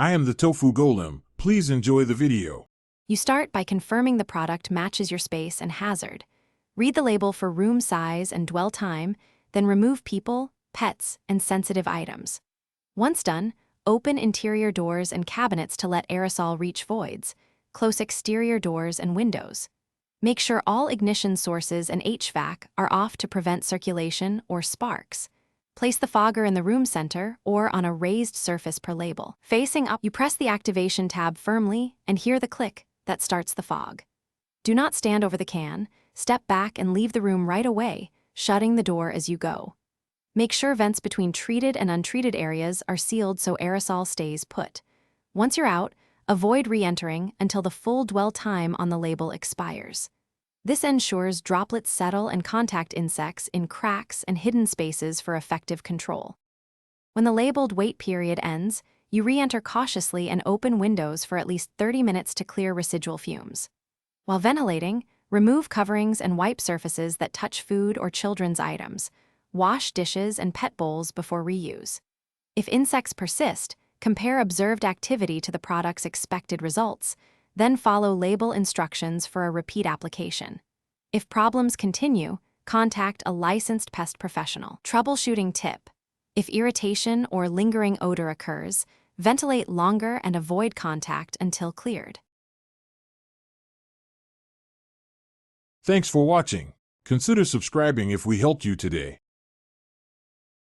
I am the Tofu Golem. Please enjoy the video. You start by confirming the product matches your space and hazard. Read the label for room size and dwell time, then remove people, pets, and sensitive items. Once done, open interior doors and cabinets to let aerosol reach voids. Close exterior doors and windows. Make sure all ignition sources and HVAC are off to prevent circulation or sparks. Place the fogger in the room center or on a raised surface per label. Facing up, you press the activation tab firmly and hear the click that starts the fog. Do not stand over the can, step back and leave the room right away, shutting the door as you go. Make sure vents between treated and untreated areas are sealed so aerosol stays put. Once you're out, avoid re-entering until the full dwell time on the label expires. This ensures droplets settle and contact insects in cracks and hidden spaces for effective control. When the labeled wait period ends, you re-enter cautiously and open windows for at least 30 minutes to clear residual fumes. While ventilating, remove coverings and wipe surfaces that touch food or children's items. Wash dishes and pet bowls before reuse. If insects persist, compare observed activity to the product's expected results, then follow label instructions for a repeat application. If problems continue, contact a licensed pest professional. Troubleshooting tip: if irritation or lingering odor occurs, ventilate longer and avoid contact until cleared. Thanks for watching. Consider subscribing if we helped you today.